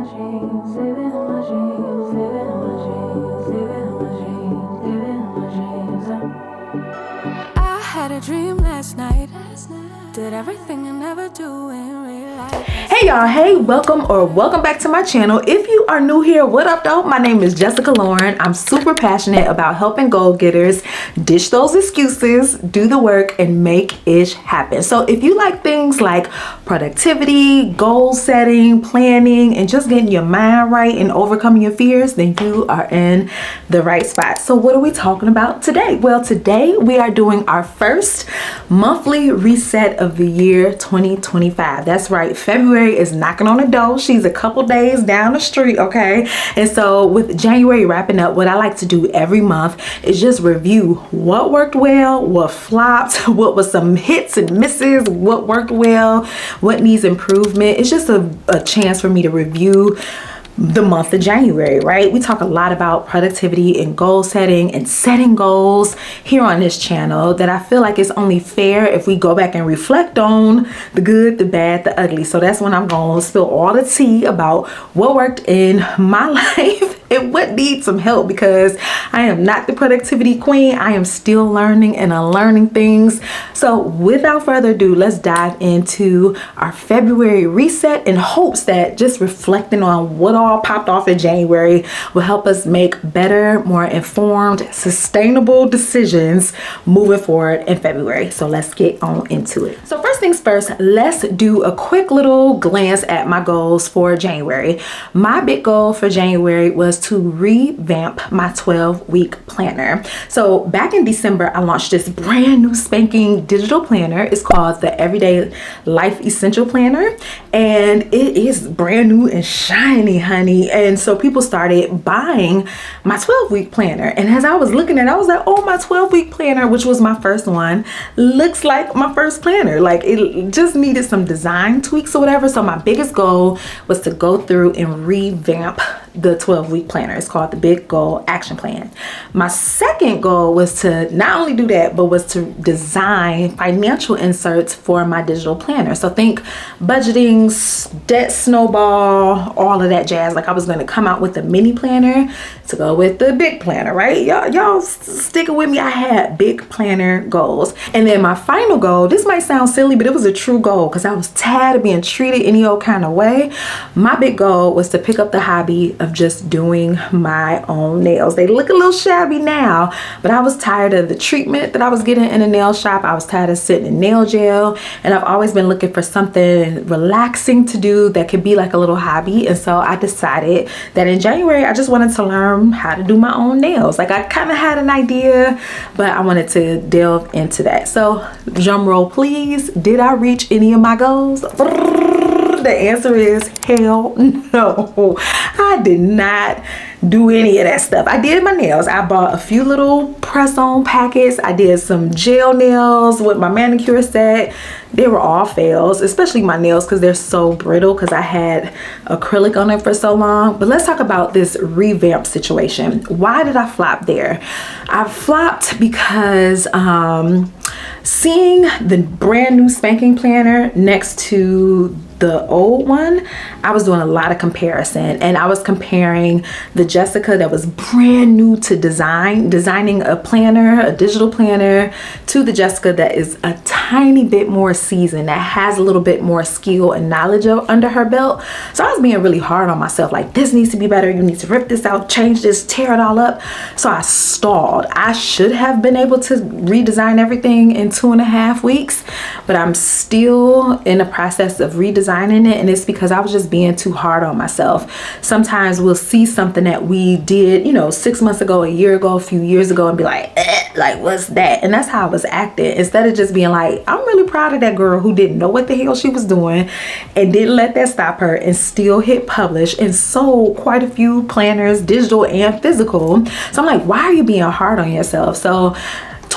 I had a dream last night. Did everything I never do in real life. Hey y'all, hey, welcome back to my channel. If you are new here, what up though? My name is Jessica Lauren. I'm super passionate about helping goal getters ditch those excuses, do the work, and make it happen. So if you like things like productivity, goal setting, planning, and just getting your mind right and overcoming your fears, then you are in the right spot. So what are we talking about today? Well, today we are doing our first monthly reset of the year 2025. That's right, February is knocking on the door. She's a couple days down the street, okay? And so with January wrapping up, what I like to do every month is just review what worked well, what flopped, what was some hits and misses, what worked well, what needs improvement. It's just a chance for me to review the month of January, right? We talk a lot about productivity and goal setting and setting goals here on this channel that I feel like it's only fair if we go back and reflect on the good, the bad, the ugly. So that's when I'm going to spill all the tea about what worked in my life and what needs some help, because I am not the productivity queen. I am still learning and unlearning things. So without further ado, let's dive into our February reset in hopes that just reflecting on what all popped off in January will help us make better, more informed, sustainable decisions moving forward in February. So let's get on into it. So first things first, let's do a quick little glance at my goals for January. My big goal for January was to revamp my 12-week planner. So back in December, I launched this brand new spanking digital planner. It's called the Everyday Life Essential Planner, and it is brand new and shiny, honey. And so people started buying my 12-week planner. And as I was looking at it, I was like, oh, my 12-week planner, which was my first one, looks like my first planner. Like it just needed some design tweaks or whatever. So my biggest goal was to go through and revamp the 12-week planner. It's called the Big Goal Action Plan. My second goal was to not only do that, but was to design financial inserts for my digital planner. So think budgeting, debt snowball, all of that jazz. Like I was going to come out with a mini planner to go with the big planner, right? Y'all sticking with me. I had big planner goals. And then my final goal, this might sound silly, but it was a true goal because I was tired of being treated any old kind of way. My big goal was to pick up the hobby of just doing my own nails. They look a little shabby now, but I was tired of the treatment that I was getting in a nail shop. I was tired of sitting in nail gel, and I've always been looking for something relaxing to do that could be like a little hobby. And so I decided that in January, I just wanted to learn how to do my own nails. Like I kind of had an idea, but I wanted to delve into that. So drum roll, please. Did I reach any of my goals? The answer is hell no. I did not do any of that stuff. I did my nails. I bought a few little press-on packets. I did some gel nails with my manicure set. They were all fails, especially my nails because they're so brittle because I had acrylic on it for so long. But let's talk about this revamp situation. Why did I flop there? I flopped because seeing the brand new spanking planner next to the old one, I was doing a lot of comparison, and I was comparing the Jessica that was brand new to designing a planner, a digital planner, to the Jessica that is a tiny bit more seasoned, that has a little bit more skill and knowledge under her belt. So I was being really hard on myself, like this needs to be better, you need to rip this out, change this, tear it all up. So I stalled. I should have been able to redesign everything in 2.5 weeks, but I'm still in the process of redesigning it, and it's because I was just being too hard on myself. Sometimes we'll see something that we did, 6 months ago, a year ago, a few years ago, and be like, like what's that? And that's how I was acting, instead of just being like, I'm really proud of that girl who didn't know what the hell she was doing and didn't let that stop her and still hit publish and sold quite a few planners, digital and physical. So I'm like, why are you being hard on yourself? So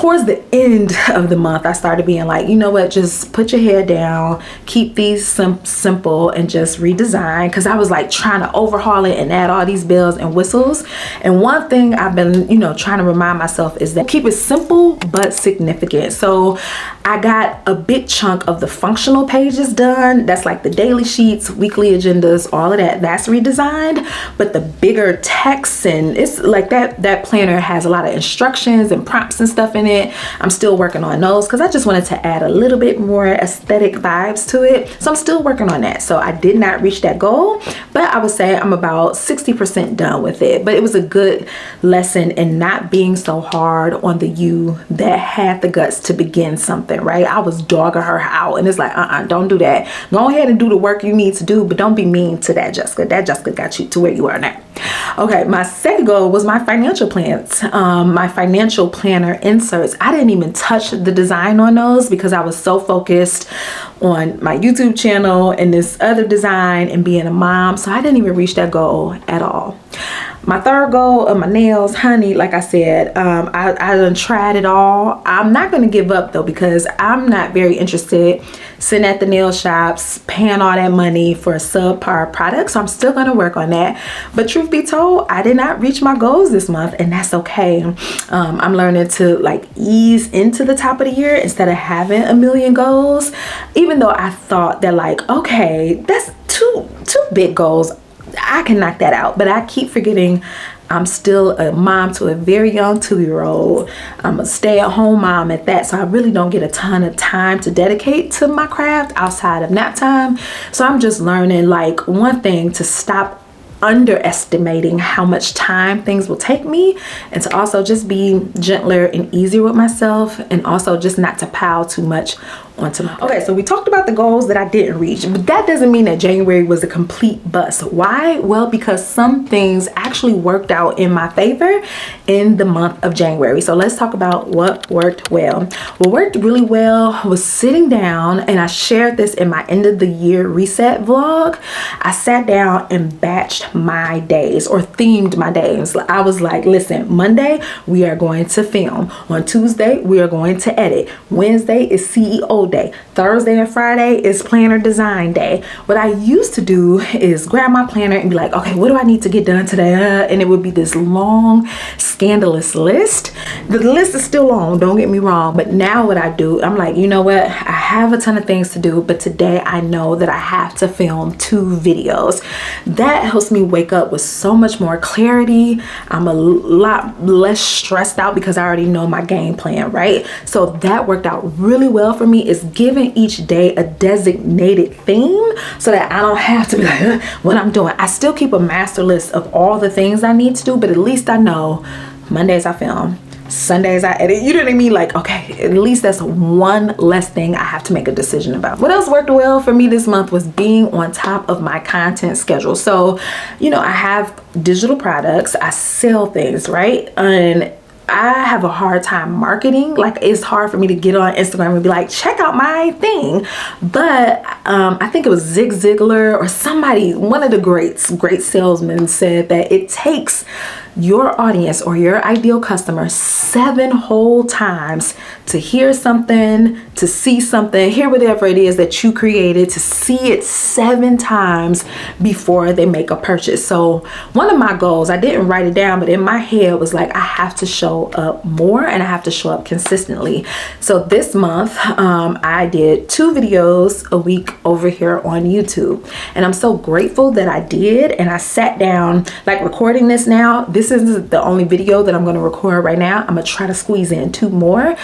towards the end of the month, I started being like, you know what, just put your head down, keep these simple, and just redesign, because I was like trying to overhaul it and add all these bells and whistles. And one thing I've been, you know, trying to remind myself is that keep it simple but significant. So I got a big chunk of the functional pages done. That's like the daily sheets, weekly agendas, all of that, that's redesigned. But the bigger text, and it's like that planner has a lot of instructions and prompts and stuff in it. I'm still working on those because I just wanted to add a little bit more aesthetic vibes to it. So I'm still working on that. So I did not reach that goal, but I would say I'm about 60% done with it. But it was a good lesson in not being so hard on the you that had the guts to begin something, right? I was dogging her out, and it's like, don't do that. Go ahead and do the work you need to do, but don't be mean to that Jessica. That Jessica got you to where you are now. Okay, my second goal was my financial plans, my financial planner inserts. I didn't even touch the design on those because I was so focused on my YouTube channel and this other design and being a mom. So I didn't even reach that goal at all. My third goal of my nails, honey, like I said, I done tried it all. I'm not going to give up though, because I'm not very interested sitting at the nail shops, paying all that money for a subpar product. So I'm still going to work on that. But truth be told, I did not reach my goals this month, and that's okay. I'm learning to like ease into the top of the year instead of having a million goals. Even though I thought that like, okay, that's two big goals, I can knock that out. But I keep forgetting I'm still a mom to a very young 2-year-old. I'm a stay-at-home mom at that. So I really don't get a ton of time to dedicate to my craft outside of nap time. So I'm just learning, like, one thing, to stop underestimating how much time things will take me, and to also just be gentler and easier with myself, and also just not to pile too much onto my plate. Okay, so we talked about the goals that I didn't reach, but that doesn't mean that January was a complete bust. Why? Well, because some things actually worked out in my favor in the month of January. So let's talk about what worked well. What worked really well was sitting down, and I shared this in my end of the year reset vlog. I sat down and batched my days, or themed my days. I was like, listen, Monday we are going to film, on Tuesday we are going to edit, Wednesday is CEO day, Thursday and Friday is planner design day. What I used to do is grab my planner and be like, okay, what do I need to get done today? And it would be this long, scandalous list. The list is still long, don't get me wrong, but now what I do, I'm like, you know what, I have a ton of things to do, but today I know that I have to film 2 videos. That helps me wake up with so much more clarity. I'm a lot less stressed out because I already know my game plan, right? So that worked out really well for me, is giving each day a designated theme so that I don't have to be like, what I'm doing. I still keep a master list of all the things I need to do, but at least I know Mondays I film, Sundays I edit. You know what I mean? Like, okay, at least that's one less thing I have to make a decision about. What else worked well for me this month was being on top of my content schedule. So, you know, I have digital products, I sell things, right? And I have a hard time marketing. Like, it's hard for me to get on Instagram and be like, check out my thing. But I think it was Zig Ziglar or somebody, one of the great salesmen, said that it takes your audience or your ideal customer 7 whole times to hear something, to see something, hear whatever it is that you created, to see it 7 times before they make a purchase. So one of my goals, I didn't write it down, but in my head was like, I have to show up more and I have to show up consistently. So this month, I did 2 videos a week over here on YouTube, and I'm so grateful that I did. And I sat down, like recording this now, this is the only video that I'm going to record right now. I'm going to try to squeeze in 2 more.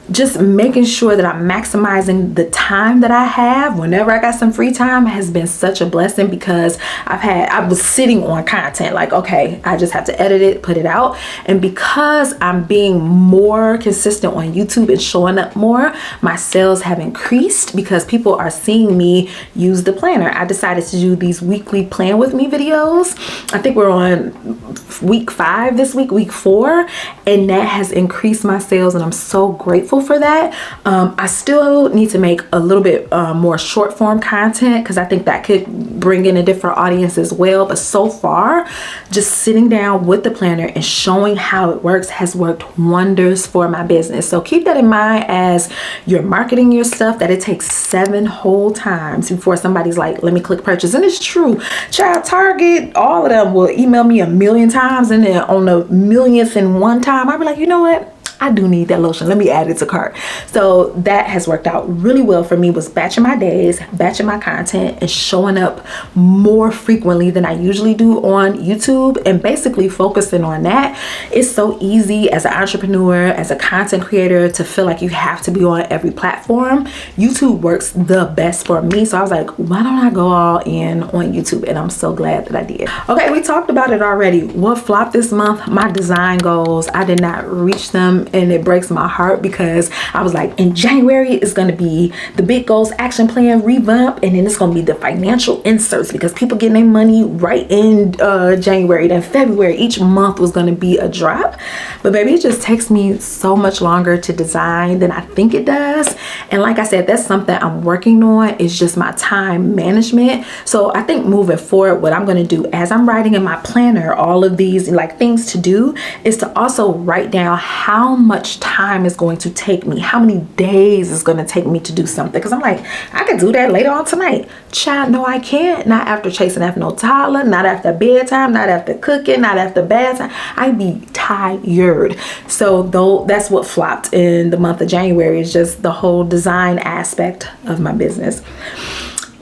Just making sure that I'm maximizing the time that I have whenever I got some free time has been such a blessing, because I was sitting on content like, okay, I just have to edit it, put it out. And because I'm being more consistent on YouTube and showing up more, my sales have increased because people are seeing me use the planner. I decided to do these weekly plan with me videos. I think we're on week 5 this week, week 4, and that has increased my sales, and I'm so grateful grateful for that. I still need to make a little bit more short form content because I think that could bring in a different audience as well. But so far, just sitting down with the planner and showing how it works has worked wonders for my business. So keep that in mind as you're marketing your stuff, that it takes 7 whole times before somebody's like, let me click purchase. And it's true. Child, Target, all of them will email me a million times, and then on the millionth in one time, I'll be like, you know what? I do need that lotion. Let me add it to cart. So that has worked out really well for me, was batching my days, batching my content, and showing up more frequently than I usually do on YouTube, and basically focusing on that. It's so easy as an entrepreneur, as a content creator, to feel like you have to be on every platform. YouTube works the best for me. So I was like, why don't I go all in on YouTube? And I'm so glad that I did. Okay, we talked about it already. What flopped this month? My design goals. I did not reach them. And it breaks my heart because I was like, in January it's going to be the big goals action plan revamp, and then it's going to be the financial inserts because people getting their money right in January. Then February, each month was going to be a drop. But baby, it just takes me so much longer to design than I think it does. And like I said, that's something I'm working on, is just my time management. So I think moving forward, what I'm going to do as I'm writing in my planner all of these like things to do is to also write down how much time is going to take me, how many days is going to take me to do something. Because I'm like, I could do that later on tonight. Child, no, I can't. Not after chasing after no toddler, not after bedtime, not after cooking, not after bath time. I'd be tired. So though, that's what flopped in the month of January, is just the whole design aspect of my business.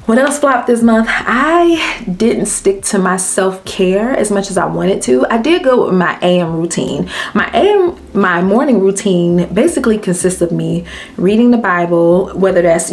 What else flopped this month? I didn't stick to my self-care as much as I wanted to. I did go with my AM routine. My morning routine basically consists of me reading the Bible, whether that's,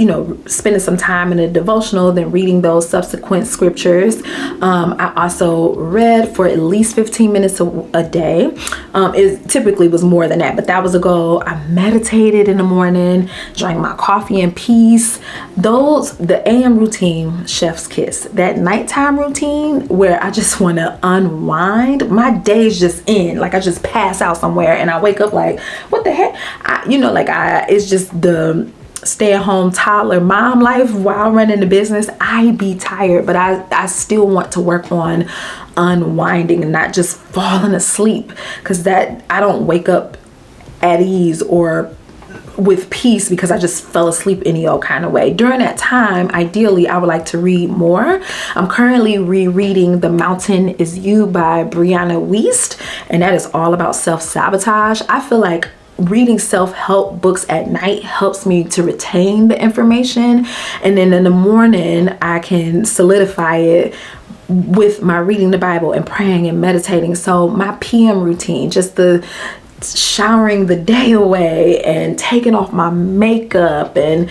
spending some time in a devotional, then reading those subsequent scriptures. I also read for at least 15 minutes a day. It typically was more than that, but that was a goal. I meditated in the morning, drank my coffee in peace. The AM routine, chef's kiss. That nighttime routine where I just want to unwind, my day's just in, like I just pass out somewhere and I wake up like, what the heck? It's just the stay-at-home toddler mom life while running the business. I be tired, but I still want to work on unwinding and not just falling asleep, because that I don't wake up at ease or with peace because I just fell asleep any old kind of way. During that time, ideally, I would like to read more. I'm currently rereading The Mountain Is You by Brianna Wiest, and that is all about self-sabotage. I feel like reading self-help books at night helps me to retain the information, and then in the morning I can solidify it with my reading the Bible and praying and meditating. So my PM routine, just the showering the day away and taking off my makeup, and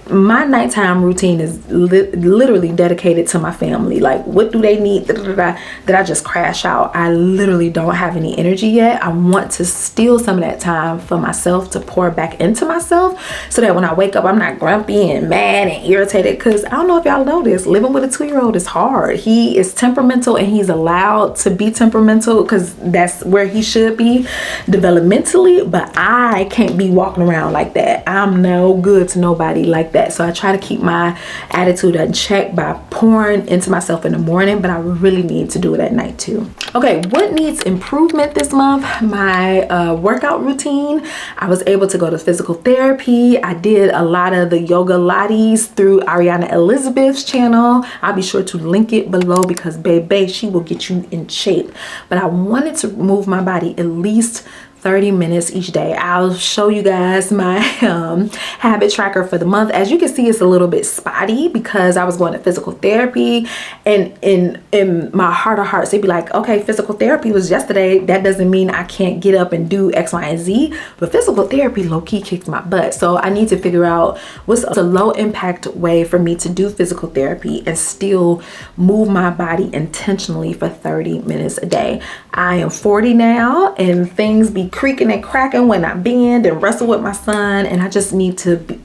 my nighttime routine is literally dedicated to my family. Like, what do they need? That I just crash out. I literally don't have any energy yet. I want to steal some of that time for myself to pour back into myself, so that when I wake up, I'm not grumpy and mad and irritated. Because I don't know if y'all know this, living with a 2-year-old is hard. He is temperamental, and he's allowed to be temperamental because that's where he should be developmentally, but I can't be walking around like that. I'm no good to nobody like that. So I try to keep my attitude in check by pouring into myself in the morning, but I really need to do it at night too. Okay, what needs improvement this month? My workout routine. I was able to go to physical therapy. I did a lot of the yoga lattes through Ariana Elizabeth's channel. I'll be sure to link it below because baby, she will get you in shape. But I wanted to move my body at least 30 minutes each day. I'll show you guys my habit tracker for the month. As you can see, it's a little bit spotty because I was going to physical therapy, and in my heart of hearts, they'd be like, okay, physical therapy was yesterday. That doesn't mean I can't get up and do X, Y, and Z, but physical therapy low-key kicks my butt. So I need to figure out what's a low impact way for me to do physical therapy and still move my body intentionally for 30 minutes a day. I am 40 now, and things be creaking and cracking when I bend and wrestle with my son, and I just need to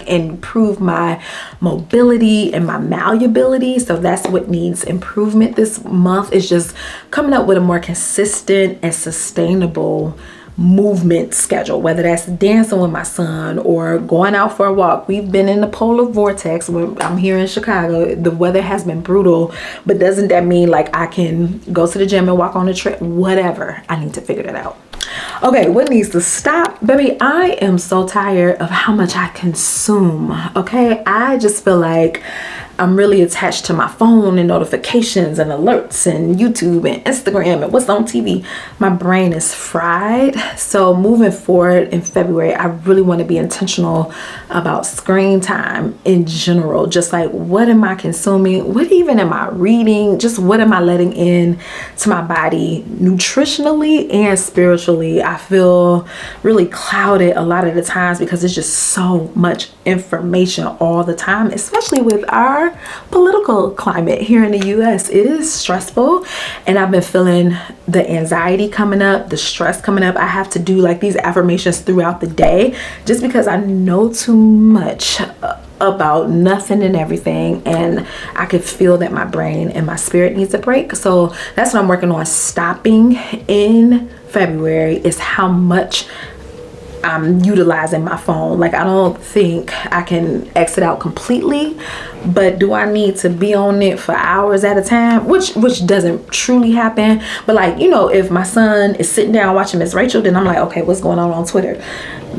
improve my mobility and my malleability. So that's what needs improvement this month, is just coming up with a more consistent and sustainable movement schedule, whether that's dancing with my son or going out for a walk. We've been in the polar vortex. I'm here in Chicago. The weather has been brutal, but doesn't that mean like I can go to the gym and walk on the trip? Whatever. I need to figure that out. Okay, what needs to stop? Baby, I am so tired of how much I consume. Okay, I just feel like I'm really attached to my phone and notifications and alerts and YouTube and Instagram and what's on TV. My brain is fried. So moving forward in February, I really want to be intentional about screen time in general. Just like, what am I consuming? What even am I reading? Just what am I letting in to my body nutritionally and spiritually? I feel really clouded a lot of the times because it's just so much information all the time, especially with our political climate here in the US. It is stressful, and I've been feeling the anxiety coming up, the stress coming up. I have to do like these affirmations throughout the day just because I know too much about nothing and everything, and I could feel that my brain and my spirit needs a break. So that's what I'm working on stopping in February, is how much I'm utilizing my phone. Like, I don't think I can exit out completely, but do I need to be on it for hours at a time, which doesn't truly happen. But like, you know, if my son is sitting down watching Miss Rachel, then I'm like, okay, what's going on Twitter?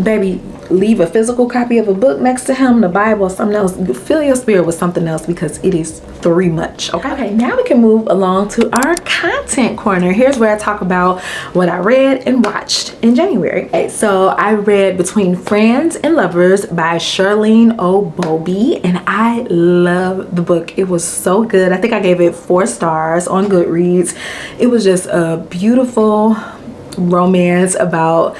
Baby, leave a physical copy of a book next to him, the Bible, something else. Fill your spirit with something else because it is too much. Okay, now we can move along to our content corner. Here's where I talk about what I read and watched in January. Okay, so I read Between Friends and Lovers by Charlene O. Bobby, and I love the book. It was so good. I think I gave it 4 stars on Goodreads. It was just a beautiful romance about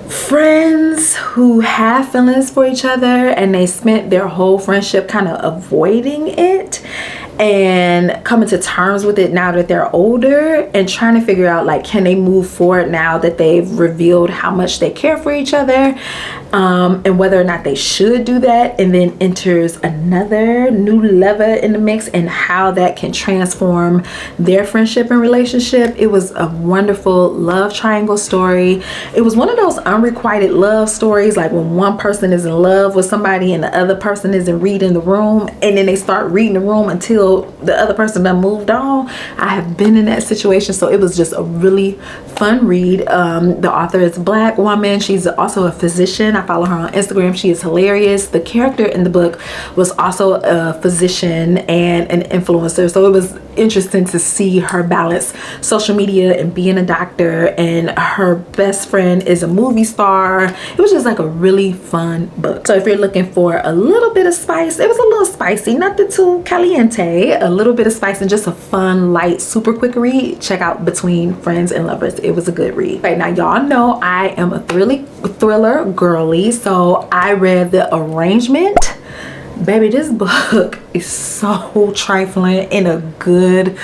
friends who have feelings for each other, and they spent their whole friendship kind of avoiding it and coming to terms with it now that they're older, and trying to figure out like, can they move forward now that they've revealed how much they care for each other, and whether or not they should do that. And then enters another new lover in the mix, and how that can transform their friendship and relationship. It was a wonderful love triangle story. It was one of those unrequited love stories, like when one person is in love with somebody and the other person isn't reading the room, and then they start reading the room until the other person done moved on. I have been in that situation, so it was just a really fun read. The author is a Black woman. She's also a physician. I follow her on Instagram. She is hilarious. The character in the book was also a physician and an influencer, so it was interesting to see her balance social media and being a doctor, and her best friend is a movie star. It was just like a really fun book. So if you're looking for a little bit of spice, it was a little spicy, nothing too caliente, a little bit of spice, and just a fun, light, super quick read, check out Between Friends and Lovers. It was a good read. Right, now y'all know I am a thriller girly, so I read The Arrangement. Baby, this book is so trifling in a good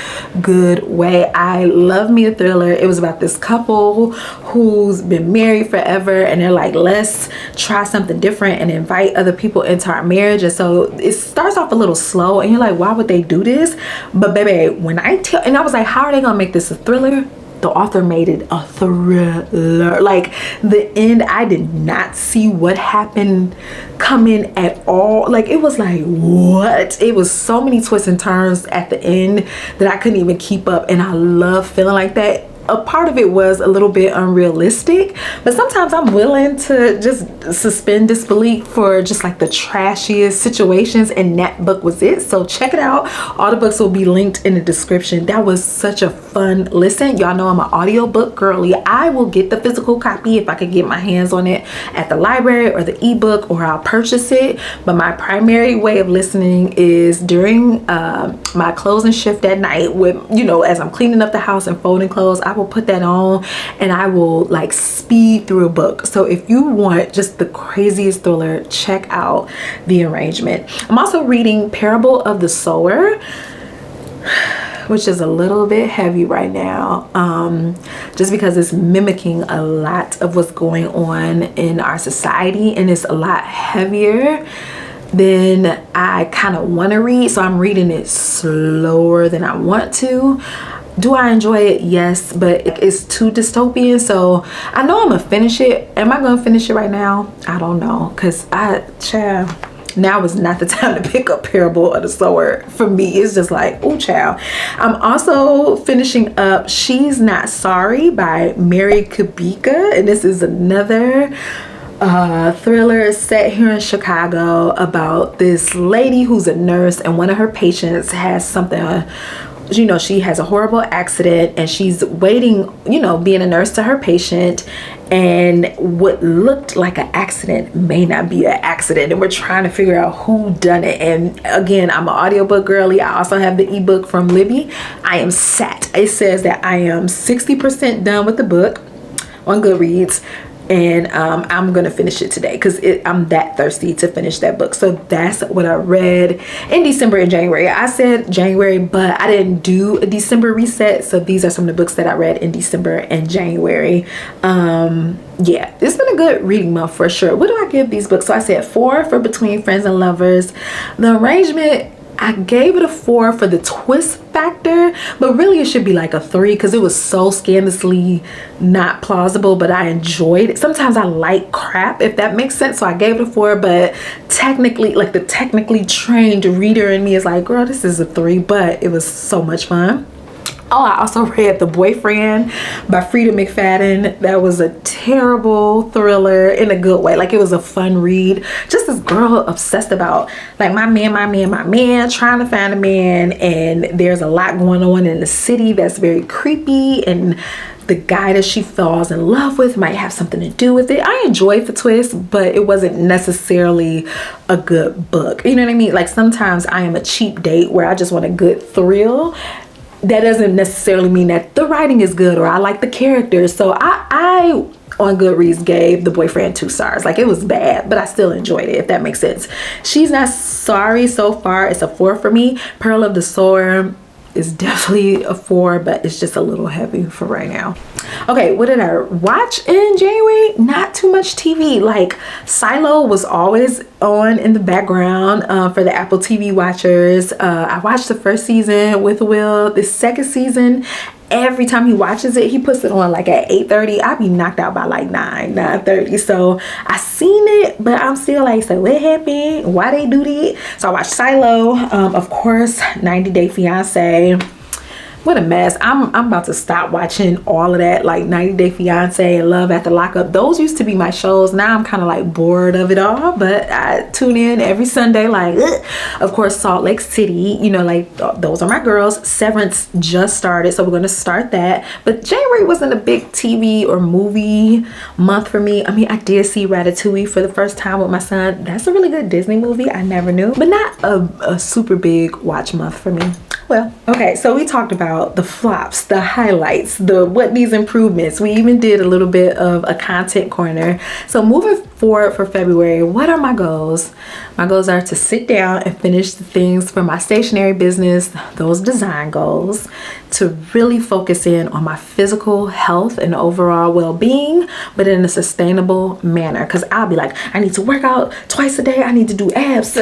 way. I love me a thriller. It was about this couple who's been married forever, and they're like, let's try something different and invite other people into our marriage. And so it starts off a little slow, and you're like, why would they do this? But baby, when I was like, how are they gonna make this a thriller? The author made it a thriller. Like, the end, I did not see what happened coming at all. Like, it was like, what? It was so many twists and turns at the end that I couldn't even keep up, and I love feeling like that. A part of it was a little bit unrealistic, but sometimes I'm willing to just suspend disbelief for just like the trashiest situations, and that book was it. So check it out. All the books will be linked in the description. That was such a fun listen. Y'all know I'm an audiobook girly. I will get the physical copy if I could get my hands on it at the library, or the ebook, or I'll purchase it. But my primary way of listening is during my closing shift at night, with, you know, as I'm cleaning up the house and folding clothes. I will put that on, and I will like speed through a book. So if you want just the craziest thriller, check out The Arrangement. I'm also reading Parable of the Sower, which is a little bit heavy right now, just because it's mimicking a lot of what's going on in our society, and it's a lot heavier than I kind of want to read. So I'm reading it slower than I want to. Do I enjoy it? Yes, but it's too dystopian, so I know I'm gonna finish it. Am I gonna finish it right now? I don't know, because child, now is not the time to pick up Parable of the Sower. For me, it's just like, oh child. I'm also finishing up She's Not Sorry by Mary Kubica, and this is another thriller set here in Chicago about this lady who's a nurse, and one of her patients has something, you know, she has a horrible accident, and she's waiting, you know, being a nurse to her patient, and what looked like an accident may not be an accident, and we're trying to figure out who done it. And again, I'm an audiobook girly. I also have the ebook from Libby. I am set. It says that I am 60% done with the book on Goodreads, and I'm gonna finish it today because I'm that thirsty to finish that book. So that's what I read in December and January. I said January, but I didn't do a December reset, so these are some of the books that I read in December and January. Yeah, it's been a good reading month for sure. What do I give these books? So I said 4 for Between Friends and Lovers. The Arrangement, I gave it a 4 for the twist factor, but really it should be like a 3 because it was so scandalously not plausible, but I enjoyed it. Sometimes I like crap, if that makes sense, so I gave it a 4, but technically, like the technically trained reader in me is like, girl, this is a 3, but it was so much fun. Oh, I also read The Boyfriend by Frida McFadden. That was a terrible thriller in a good way. Like, it was a fun read. Just this girl obsessed about, like, my man, trying to find a man. And there's a lot going on in the city that's very creepy. And the guy that she falls in love with might have something to do with it. I enjoyed the twist, but it wasn't necessarily a good book. You know what I mean? Like, sometimes I am a cheap date where I just want a good thrill. That doesn't necessarily mean that the writing is good or I like the characters. So I on Goodreads gave The Boyfriend 2 stars. Like, it was bad, but I still enjoyed it, if that makes sense. She's Not Sorry so far, it's a 4 for me. Pearl of the Sower is definitely a 4, but it's just a little heavy for right now. Okay, what did I watch in January? Not too much TV. Like, Silo was always on in the background for the Apple TV watchers. I watched the first season with Will. The second season, every time he watches it, he puts it on like at 8:30. I'd be knocked out by like 9:30. So I seen it, but I'm still like, so what happened? Why they do that? So I watched Silo. Of course, 90 Day Fiance. What a mess. I'm about to stop watching all of that, like 90 Day Fiance and Love After Lockup. Those used to be my shows. Now I'm kind of like bored of it all, but I tune in every Sunday. Like, ugh. Of course, Salt Lake City, you know, like those are my girls. Severance just started, so we're going to start that. But January wasn't a big TV or movie month for me. I mean, I did see Ratatouille for the first time with my son. That's a really good Disney movie. I never knew, but not a super big watch month for me. Well, okay, so we talked about the flops, the highlights, what needs improvements. We even did a little bit of a content corner. So moving forward for February, what are my goals? My goals are to sit down and finish the things for my stationery business, those design goals, to really focus in on my physical health and overall well-being, but in a sustainable manner. Because I'll be like, I need to work out twice a day. I need to do abs.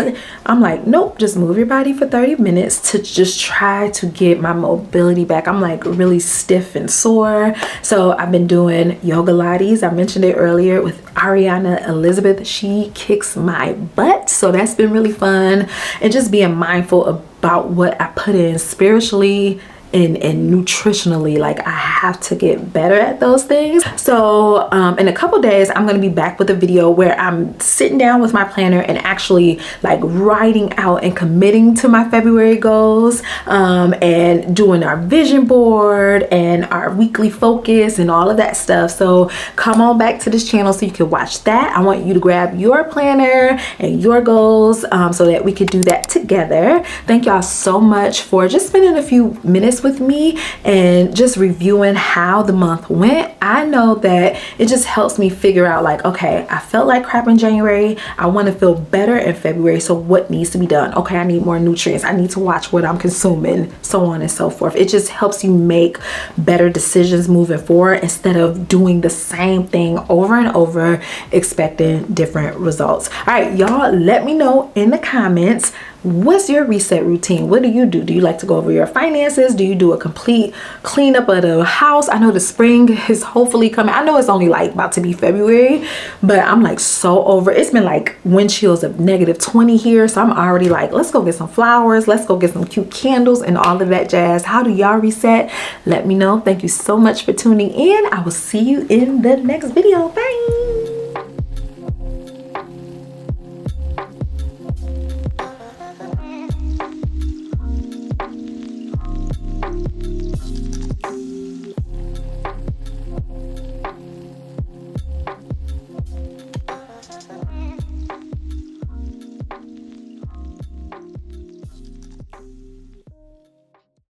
I'm like, nope, just move your body for 30 minutes to just try to get my mobility back. I'm like really stiff and sore. So I've been doing yoga Pilates. I mentioned it earlier with Ariana Elizabeth. She kicks my butt. So that's been really fun. And just being mindful about what I put in spiritually and nutritionally. Like, I have to get better at those things. So in a couple days, I'm going to be back with a video where I'm sitting down with my planner and actually like writing out and committing to my February goals, and doing our vision board and our weekly focus and all of that stuff. So come on back to this channel so you can watch that. I want you to grab your planner and your goals so that we could do that together. Thank y'all so much for just spending a few minutes with me and just reviewing how the month went. I know that it just helps me figure out like, okay, I felt like crap in January. I want to feel better in February. So what needs to be done? Okay, I need more nutrients. I need to watch what I'm consuming, so on and so forth. It just helps you make better decisions moving forward instead of doing the same thing over and over, expecting different results. All right, y'all, let me know in the comments What's your reset routine? What do you do? Do you like to go over your finances? Do you do a complete cleanup of the house? I know the spring is hopefully coming. I know it's only like about to be February, but I'm like so over. It's been like wind chills of -20 here. So I'm already like, let's go get some flowers. Let's go get some cute candles and all of that jazz. How do y'all reset? Let me know. Thank you so much for tuning in. I will see you in the next video. Bye.